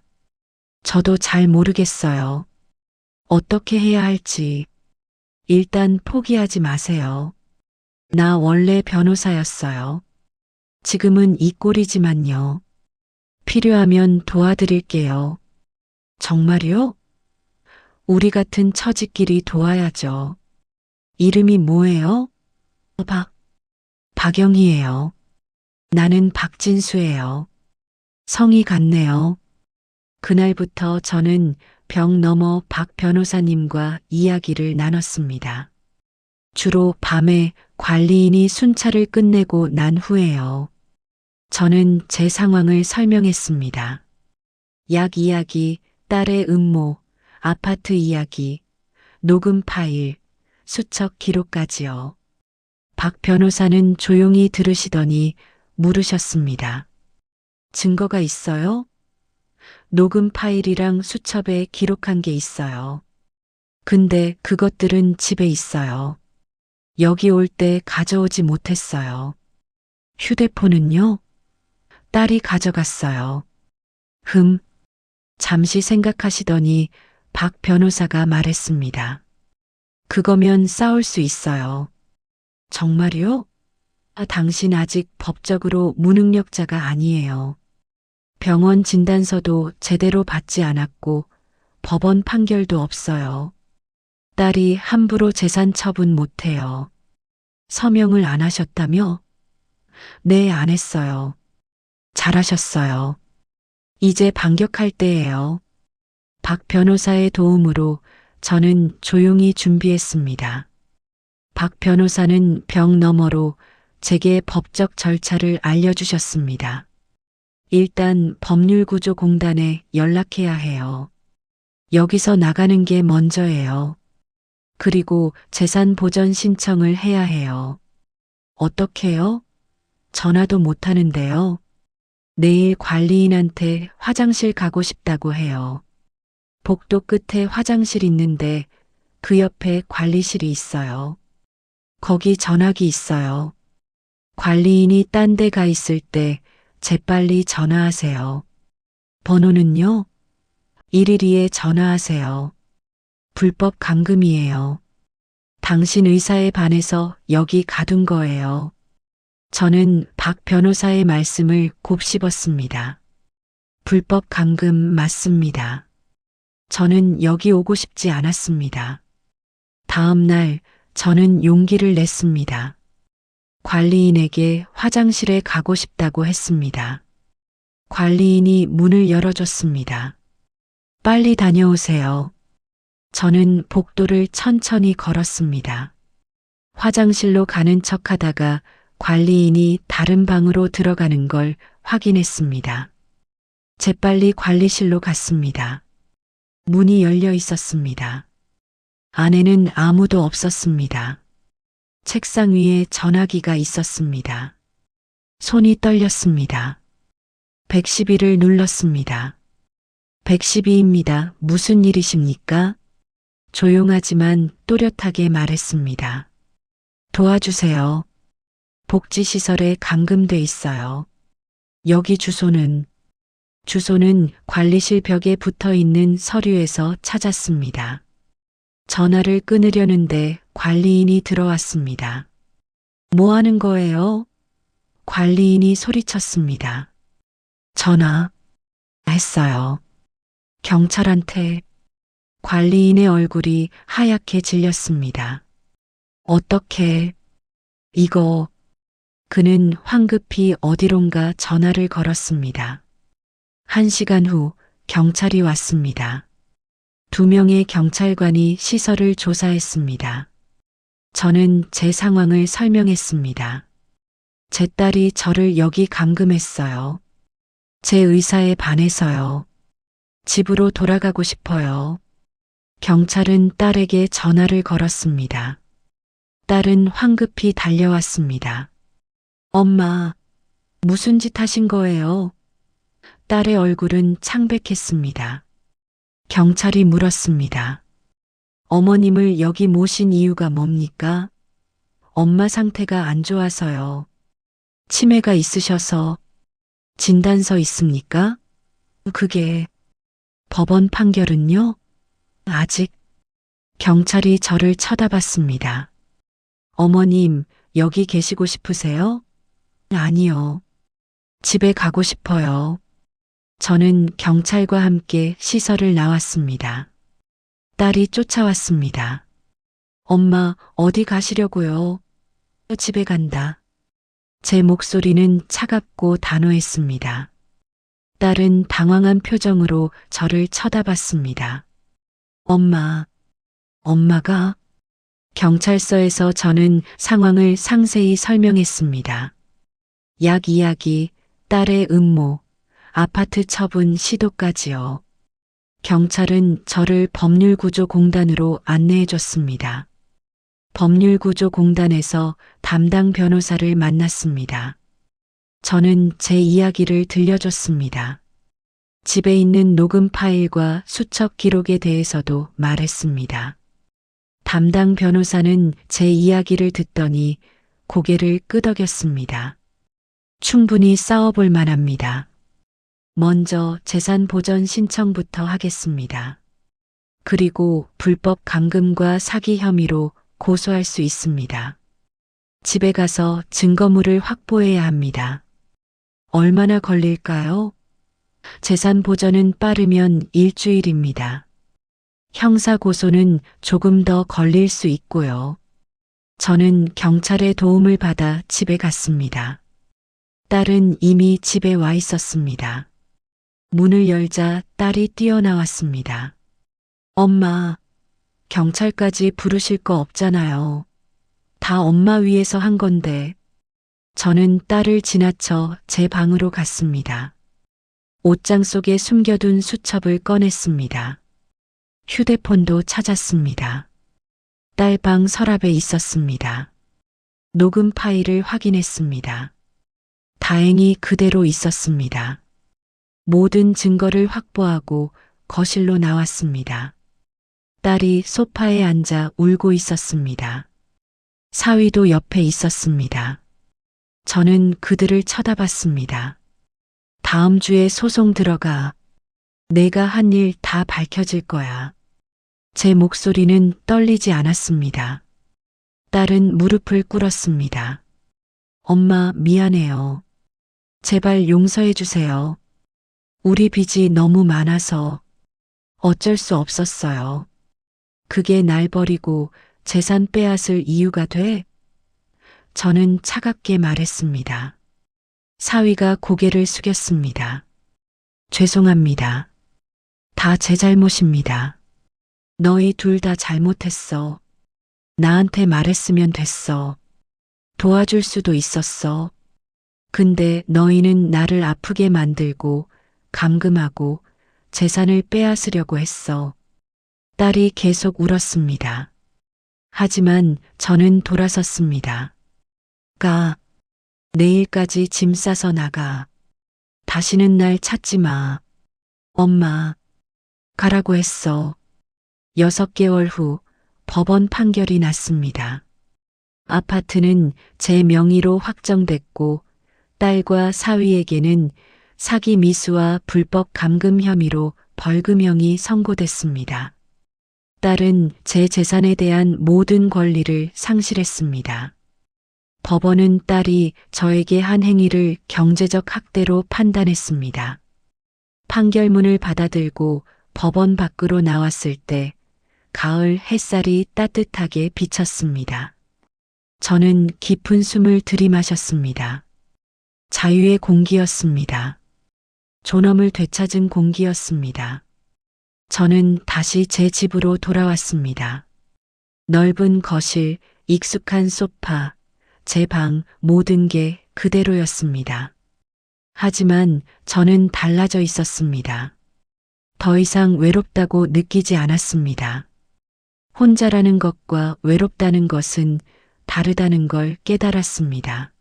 B: 저도 잘 모르겠어요. 어떻게 해야 할지. 일단 포기하지 마세요. 나 원래 변호사였어요. 지금은 이 꼴이지만요. 필요하면 도와드릴게요. 정말요? 우리 같은 처지끼리 도와야죠. 이름이 뭐예요? 박영희예요. 나는 박진수예요. 성이 같네요. 그날부터 저는 벽 너머 박 변호사님과 이야기를 나눴습니다. 주로 밤에 관리인이 순찰을 끝내고 난 후에요. 저는 제 상황을 설명했습니다. 약 이야기, 딸의 음모, 아파트 이야기, 녹음 파일, 수척 기록까지요. 박 변호사는 조용히 들으시더니 물으셨습니다. 증거가 있어요? 녹음 파일이랑 수첩에 기록한 게 있어요. 근데 그것들은 집에 있어요. 여기 올 때 가져오지 못했어요. 휴대폰은요? 딸이 가져갔어요. 잠시 생각하시더니 박 변호사가 말했습니다. 그거면 싸울 수 있어요. 정말요? 당신 아직 법적으로 무능력자가 아니에요. 병원 진단서도 제대로 받지 않았고 법원 판결도 없어요. 딸이 함부로 재산 처분 못해요. 서명을 안 하셨다며? 네, 안 했어요. 잘하셨어요. 이제 반격할 때예요. 박 변호사의 도움으로 저는 조용히 준비했습니다. 박 변호사는 벽 너머로 제게 법적 절차를 알려주셨습니다. 일단 법률구조공단에 연락해야 해요. 여기서 나가는 게 먼저예요. 그리고 재산 보전 신청을 해야 해요. 어떻게요? 전화도 못 하는데요. 내일 관리인한테 화장실 가고 싶다고 해요. 복도 끝에 화장실 있는데 그 옆에 관리실이 있어요. 거기 전화기 있어요. 관리인이 딴 데 가 있을 때 재빨리 전화하세요. 번호는요? 112에 전화하세요. 불법 감금이에요. 당신 의사에 반해서 여기 가둔 거예요. 저는 박 변호사의 말씀을 곱씹었습니다. 불법 감금 맞습니다. 저는 여기 오고 싶지 않았습니다. 다음 날 저는 용기를 냈습니다. 관리인에게 화장실에 가고 싶다고 했습니다. 관리인이 문을 열어줬습니다. 빨리 다녀오세요. 저는 복도를 천천히 걸었습니다. 화장실로 가는 척 하다가 관리인이 다른 방으로 들어가는 걸 확인했습니다. 재빨리 관리실로 갔습니다. 문이 열려 있었습니다. 안에는 아무도 없었습니다. 책상 위에 전화기가 있었습니다. 손이 떨렸습니다. 112를 눌렀습니다. 112입니다. 무슨 일이십니까? 조용하지만 또렷하게 말했습니다. 도와주세요. 복지시설에 감금돼 있어요. 여기 주소는 관리실 벽에 붙어 있는 서류에서 찾았습니다. 전화를 끊으려는데 관리인이 들어왔습니다. 뭐 하는 거예요? 관리인이 소리쳤습니다. 전화 했어요. 경찰한테. 관리인의 얼굴이 하얗게 질렸습니다. 어떻게? 이거. 그는 황급히 어디론가 전화를 걸었습니다. 1시간 후 경찰이 왔습니다. 2명의 경찰관이 시설을 조사했습니다. 저는 제 상황을 설명했습니다. 제 딸이 저를 여기 감금했어요. 제 의사에 반해서요. 집으로 돌아가고 싶어요. 경찰은 딸에게 전화를 걸었습니다. 딸은 황급히 달려왔습니다. 엄마, 무슨 짓 하신 거예요? 딸의 얼굴은 창백했습니다. 경찰이 물었습니다. 어머님을 여기 모신 이유가 뭡니까? 엄마 상태가 안 좋아서요. 치매가 있으셔서. 진단서 있습니까? 그게. 법원 판결은요? 아직. 경찰이 저를 쳐다봤습니다. 어머님, 여기 계시고 싶으세요? 아니요. 집에 가고 싶어요. 저는 경찰과 함께 시설을 나왔습니다. 딸이 쫓아왔습니다. 엄마, 어디 가시려고요? 집에 간다. 제 목소리는 차갑고 단호했습니다. 딸은 당황한 표정으로 저를 쳐다봤습니다. 엄마가? 경찰서에서 저는 상황을 상세히 설명했습니다. 약 이야기, 딸의 음모, 아파트 처분 시도까지요. 경찰은 저를 법률구조공단으로 안내해 줬습니다. 법률구조공단에서 담당 변호사를 만났습니다. 저는 제 이야기를 들려줬습니다. 집에 있는 녹음 파일과 수첩 기록에 대해서도 말했습니다. 담당 변호사는 제 이야기를 듣더니 고개를 끄덕였습니다. 충분히 싸워볼 만합니다. 먼저 재산 보전 신청부터 하겠습니다. 그리고 불법 감금과 사기 혐의로 고소할 수 있습니다. 집에 가서 증거물을 확보해야 합니다. 얼마나 걸릴까요? 재산 보전은 빠르면 일주일입니다. 형사 고소는 조금 더 걸릴 수 있고요. 저는 경찰의 도움을 받아 집에 갔습니다. 딸은 이미 집에 와 있었습니다. 문을 열자 딸이 뛰어나왔습니다. 엄마, 경찰까지 부르실 거 없잖아요. 다 엄마 위해서 한 건데. 저는 딸을 지나쳐 제 방으로 갔습니다. 옷장 속에 숨겨둔 수첩을 꺼냈습니다. 휴대폰도 찾았습니다. 딸 방 서랍에 있었습니다. 녹음 파일을 확인했습니다. 다행히 그대로 있었습니다. 모든 증거를 확보하고 거실로 나왔습니다. 딸이 소파에 앉아 울고 있었습니다. 사위도 옆에 있었습니다. 저는 그들을 쳐다봤습니다. 다음 주에 소송 들어가. 내가 한 일 다 밝혀질 거야. 제 목소리는 떨리지 않았습니다. 딸은 무릎을 꿇었습니다. 엄마, 미안해요. 제발 용서해 주세요. 우리 빚이 너무 많아서 어쩔 수 없었어요. 그게 날 버리고 재산 빼앗을 이유가 돼? 저는 차갑게 말했습니다. 사위가 고개를 숙였습니다. 죄송합니다. 다 제 잘못입니다. 너희 둘 다 잘못했어. 나한테 말했으면 됐어. 도와줄 수도 있었어. 근데 너희는 나를 아프게 만들고 감금하고 재산을 빼앗으려고 했어. 딸이 계속 울었습니다. 하지만 저는 돌아섰습니다. 가. 내일까지 짐 싸서 나가. 다시는 날 찾지 마. 엄마. 가라고 했어. 6개월 후 법원 판결이 났습니다. 아파트는 제 명의로 확정됐고 딸과 사위에게는 사기 미수와 불법 감금 혐의로 벌금형이 선고됐습니다. 딸은 제 재산에 대한 모든 권리를 상실했습니다. 법원은 딸이 저에게 한 행위를 경제적 학대로 판단했습니다. 판결문을 받아들고 법원 밖으로 나왔을 때 가을 햇살이 따뜻하게 비쳤습니다. 저는 깊은 숨을 들이마셨습니다. 자유의 공기였습니다. 존엄을 되찾은 공기였습니다. 저는 다시 제 집으로 돌아왔습니다. 넓은 거실, 익숙한 소파, 제 방, 모든 게 그대로였습니다. 하지만 저는 달라져 있었습니다. 더 이상 외롭다고 느끼지 않았습니다. 혼자라는 것과 외롭다는 것은 다르다는 걸 깨달았습니다.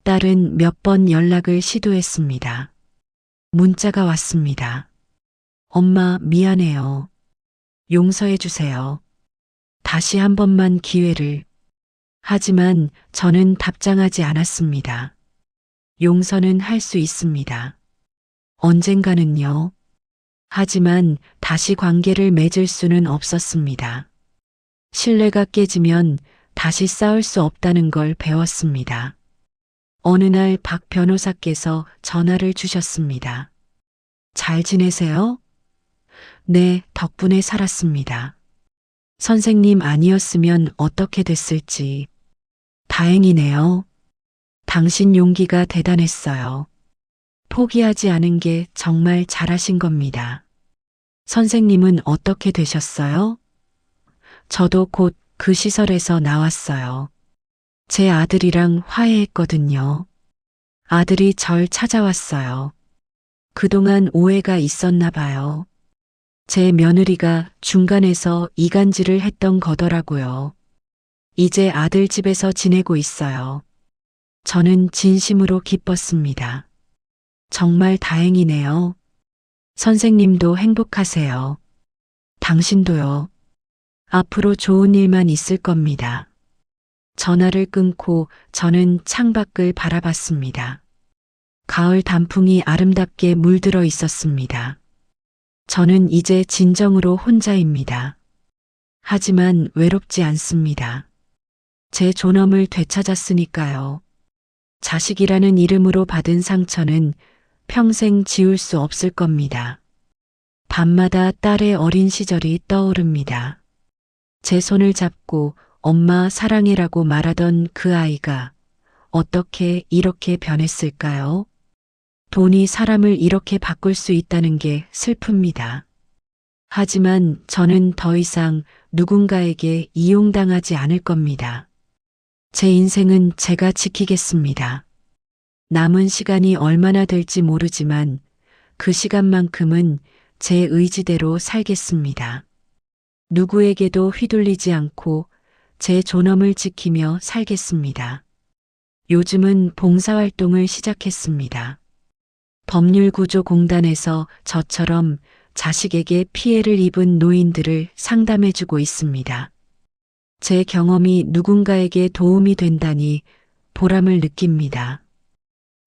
B: 딸은 몇 번 연락을 시도했습니다. 문자가 왔습니다. 엄마, 미안해요. 용서해 주세요. 다시 한 번만 기회를. 하지만 저는 답장하지 않았습니다. 용서는 할 수 있습니다. 언젠가는요. 하지만 다시 관계를 맺을 수는 없었습니다. 신뢰가 깨지면 다시 싸울 수 없다는 걸 배웠습니다. 어느 날 박 변호사께서 전화를 주셨습니다. 잘 지내세요? 네, 덕분에 살았습니다. 선생님 아니었으면 어떻게 됐을지. 다행이네요. 당신 용기가 대단했어요. 포기하지 않은 게 정말 잘하신 겁니다. 선생님은 어떻게 되셨어요? 저도 곧 그 시설에서 나왔어요. 제 아들이랑 화해했거든요. 아들이 절 찾아왔어요. 그동안 오해가 있었나 봐요. 제 며느리가 중간에서 이간질을 했던 거더라고요. 이제 아들 집에서 지내고 있어요. 저는 진심으로 기뻤습니다. 정말 다행이네요. 선생님도 행복하세요. 당신도요. 앞으로 좋은 일만 있을 겁니다. 전화를 끊고 저는 창밖을 바라봤습니다. 가을 단풍이 아름답게 물들어 있었습니다. 저는 이제 진정으로 혼자입니다. 하지만 외롭지 않습니다. 제 존엄을 되찾았으니까요. 자식이라는 이름으로 받은 상처는 평생 지울 수 없을 겁니다. 밤마다 딸의 어린 시절이 떠오릅니다. 제 손을 잡고 엄마 사랑해라고 말하던 그 아이가 어떻게 이렇게 변했을까요? 돈이 사람을 이렇게 바꿀 수 있다는 게 슬픕니다. 하지만 저는 더 이상 누군가에게 이용당하지 않을 겁니다. 제 인생은 제가 지키겠습니다. 남은 시간이 얼마나 될지 모르지만 그 시간만큼은 제 의지대로 살겠습니다. 누구에게도 휘둘리지 않고 제 존엄을 지키며 살겠습니다. 요즘은 봉사활동을 시작했습니다. 법률구조공단에서 저처럼 자식에게 피해를 입은 노인들을 상담해주고 있습니다. 제 경험이 누군가에게 도움이 된다니 보람을 느낍니다.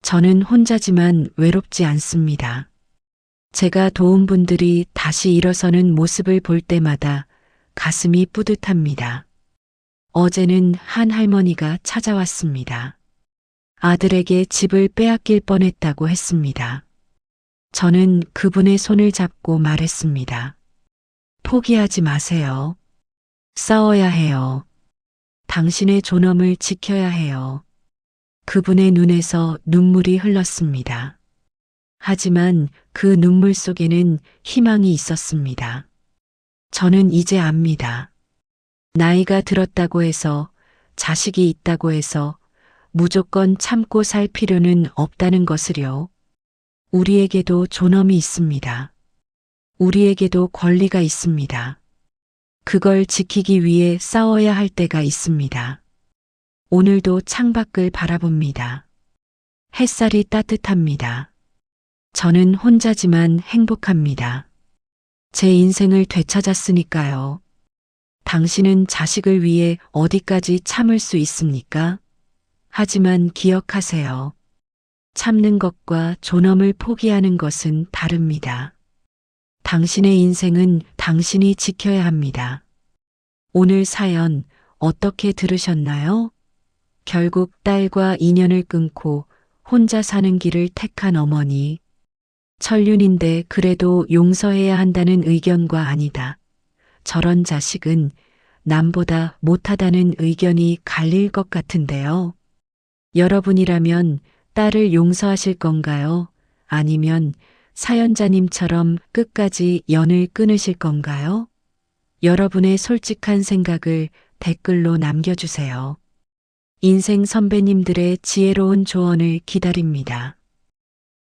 B: 저는 혼자지만 외롭지 않습니다. 제가 도운 분들이 다시 일어서는 모습을 볼 때마다 가슴이 뿌듯합니다. 어제는 한 할머니가 찾아왔습니다. 아들에게 집을 빼앗길 뻔했다고 했습니다. 저는 그분의 손을 잡고 말했습니다. 포기하지 마세요. 싸워야 해요. 당신의 존엄을 지켜야 해요. 그분의 눈에서 눈물이 흘렀습니다. 하지만 그 눈물 속에는 희망이 있었습니다. 저는 이제 압니다. 나이가 들었다고 해서, 자식이 있다고 해서 무조건 참고 살 필요는 없다는 것을요. 우리에게도 존엄이 있습니다. 우리에게도 권리가 있습니다. 그걸 지키기 위해 싸워야 할 때가 있습니다. 오늘도 창밖을 바라봅니다. 햇살이 따뜻합니다. 저는 혼자지만 행복합니다. 제 인생을 되찾았으니까요. 당신은 자식을 위해 어디까지 참을 수 있습니까? 하지만 기억하세요. 참는 것과 존엄을 포기하는 것은 다릅니다. 당신의 인생은 당신이 지켜야 합니다. 오늘 사연 어떻게 들으셨나요? 결국 딸과 인연을 끊고 혼자 사는 길을 택한 어머니. 천륜인데 그래도 용서해야 한다는 의견과 아니다. 저런 자식은 남보다 못하다는 의견이 갈릴 것 같은데요. 여러분이라면 딸을 용서하실 건가요? 아니면 사연자님처럼 끝까지 연을 끊으실 건가요? 여러분의 솔직한 생각을 댓글로 남겨주세요. 인생 선배님들의 지혜로운 조언을 기다립니다.